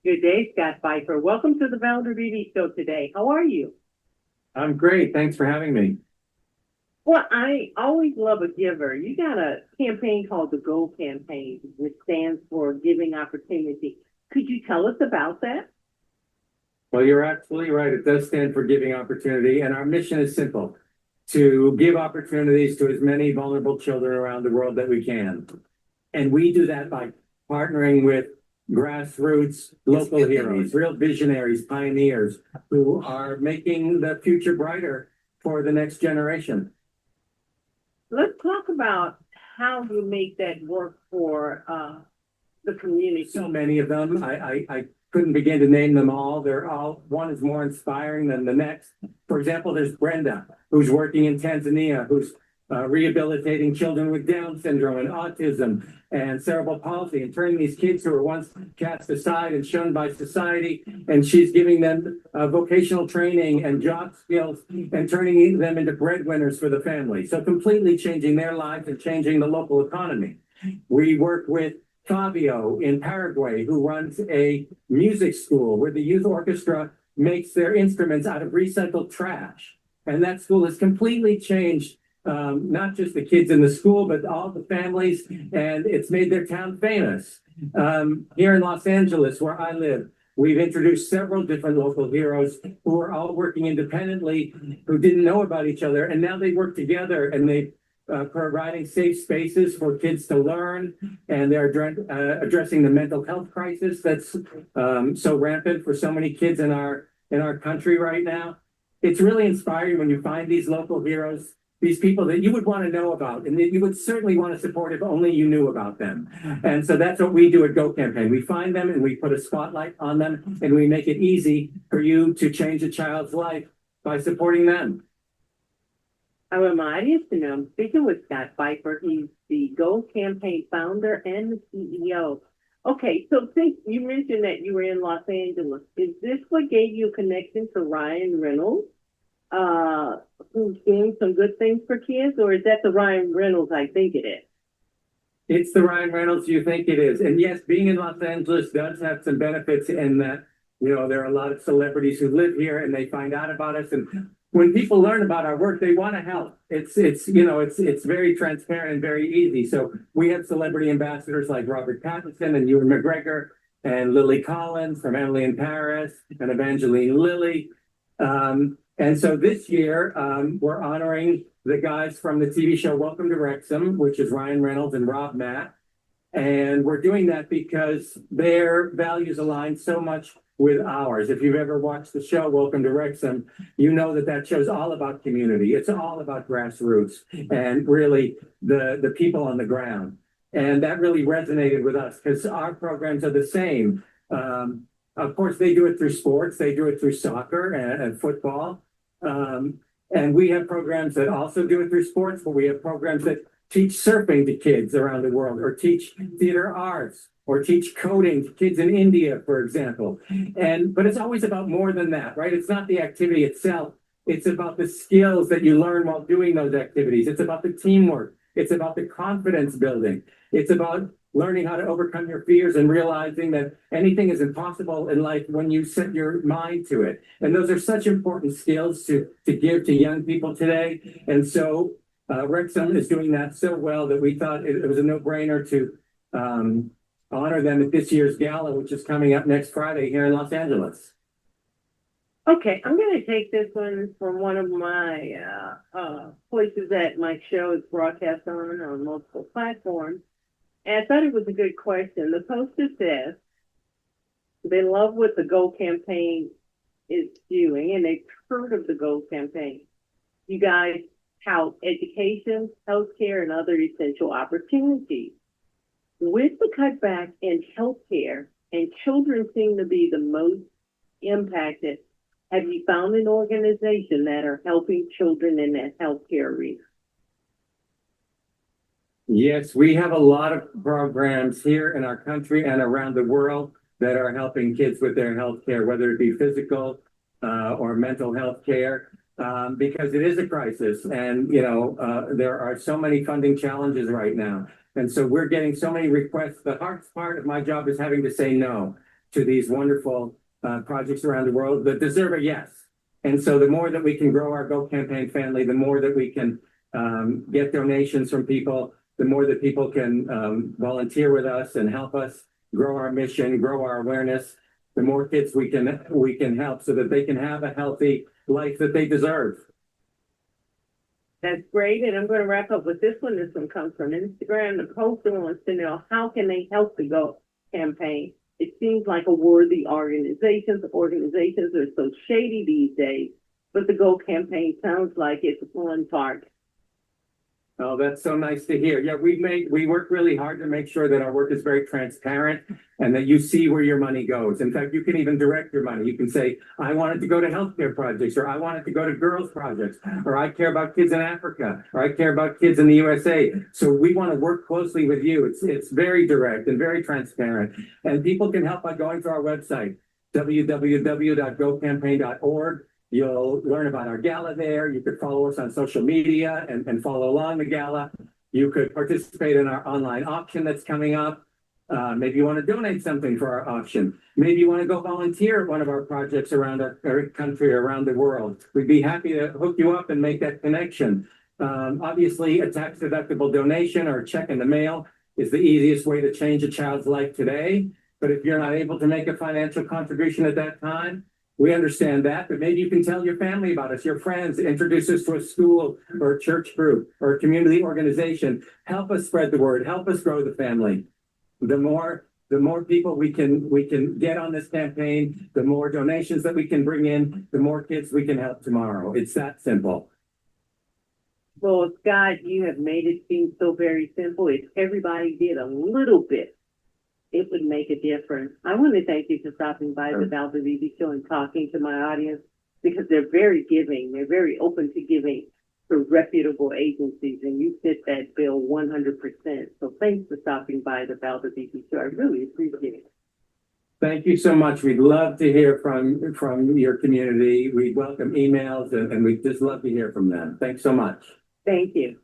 Good day, Scott Fifer. Welcome to the Valder Beebe show today. How are you? I'm great. Thanks for having me. Well, I always love a giver. You got a campaign called the Go Campaign, which stands for Giving Opportunity. Could you tell us about that? Well, you're absolutely right. It does stand for giving opportunity. And our mission is simple: to give opportunities to as many vulnerable children around the world that we can. And we do that by partnering with grassroots local heroes, real visionaries, pioneers who are making the future brighter for the next generation. Let's talk about how you make that work for the community. So many of them. I couldn't begin to name them all. They're all, one is more inspiring than the next. For example, there's Brenda, who's working in Tanzania, who's rehabilitating children with Down syndrome and autism and cerebral palsy, and turning these kids who were once cast aside and shunned by society, and she's giving them vocational training and job skills and turning them into breadwinners for the family. So completely changing their lives and changing the local economy. We work with Fabio in Paraguay, who runs a music school where the youth orchestra makes their instruments out of recycled trash. And that school has completely changed not just the kids in the school, but all the families, and it's made their town famous. Here in Los Angeles, where I live, we've introduced several different local heroes who are all working independently, who didn't know about each other, and now they work together, and they providing safe spaces for kids to learn, and they're addressing the mental health crisis that's so rampant for so many kids in our country right now. It's really inspiring when you find these local heroes, these people that you would want to know about and that you would certainly want to support if only you knew about them. And so that's what we do at Go Campaign. We find them and we put a spotlight on them, and we make it easy for you to change a child's life by supporting them. I want my audience to know I'm speaking with Scott Fifer. He's the Go Campaign founder and the CEO. Okay, so since you mentioned that you were in Los Angeles, is this what gave you a connection to Ryan Reynolds, who's doing some good things for kids, or is that the Ryan Reynolds I think it is? It's the Ryan Reynolds you think it is. And yes, being in Los Angeles does have some benefits in that, you know, there are a lot of celebrities who live here and they find out about us. And when people learn about our work, they want to help. It's very transparent and very easy. So we have celebrity ambassadors like Robert Pattinson and Ewan McGregor and Lily Collins from Emily in Paris and Evangeline Lilly. And so this year, we're honoring the guys from the TV show Welcome to Wrexham, which is Ryan Reynolds and Rob Matt. And we're doing that because their values align so much with ours. If you've ever watched the show Welcome to Wrexham, you know that that show's all about community. It's all about grassroots and really the people on the ground. And that really resonated with us because our programs are the same. Of course, they do it through sports. They do it through soccer and football. And we have programs that also do it through sports, but we have programs that teach surfing to kids around the world, or teach theater arts, or teach coding to kids in India, for example. But it's always about more than that, right? It's not the activity itself. It's about the skills that you learn while doing those activities. It's about the teamwork. It's about the confidence building. It's about learning how to overcome your fears and realizing that anything is impossible in life when you set your mind to it. And those are such important skills to give to young people today. And so Wrexham is doing that so well that we thought it was a no-brainer to honor them at this year's gala, which is coming up next Friday here in Los Angeles. Okay, I'm going to take this one from one of my places that my show is broadcast on multiple platforms. And I thought it was a good question. The poster says they love what the Go Campaign is doing, and they've heard of the Go Campaign. You guys tout education, healthcare, and other essential opportunities. With the cutback in healthcare, and children seem to be the most impacted, have you found an organization that are helping children in that healthcare arena? Yes, we have a lot of programs here in our country and around the world that are helping kids with their health care, whether it be physical or mental health care, because it is a crisis. And, there are so many funding challenges right now. And so we're getting so many requests. The hardest part of my job is having to say no. to these wonderful projects around the world that deserve a yes. And so the more that we can grow our Go Campaign family, the more that we can get donations from people, the more that people can volunteer with us and help us grow our mission, grow our awareness, the more kids we can help so that they can have a healthy life that they deserve. That's great, and I'm going to wrap up with this one. This one comes from Instagram. The poster wants to know, how can they help the Go Campaign? It seems like a worthy organization. Organizations are so shady these days, but the Go Campaign sounds like it's on target. Oh, that's so nice to hear. Yeah, we work really hard to make sure that our work is very transparent and that you see where your money goes. In fact, you can even direct your money. You can say, I want it to go to healthcare projects, or I want it to go to girls projects, or I care about kids in Africa, or I care about kids in the USA. So we want to work closely with you. It's very direct and very transparent. And people can help by going to our website, www.gocampaign.org. You'll learn about our gala there. You could follow us on social media and follow along the gala. You could participate in our online auction that's coming up. Maybe you want to donate something for our auction. Maybe you want to go volunteer at one of our projects around our country, around the world. We'd be happy to hook you up and make that connection. Obviously, a tax-deductible donation or a check in the mail is the easiest way to change a child's life today. But if you're not able to make a financial contribution at that time, we understand that, but maybe you can tell your family about us, your friends, introduce us to a school or a church group or a community organization. Help us spread the word. Help us grow the family. The more people we can get on this campaign, the more donations that we can bring in, the more kids we can help tomorrow. It's that simple. Well, Scott, you have made it seem so very simple. If everybody did a little bit, it would make a difference. I want to thank you for stopping by the Valder Beebe Show and talking to my audience, because they're very giving. They're very open to giving to reputable agencies, and you fit that bill 100%. So thanks for stopping by the Valder Beebe Show. I really appreciate it. Thank you so much. We'd love to hear from your community. We welcome emails, and we'd just love to hear from them. Thanks so much. Thank you.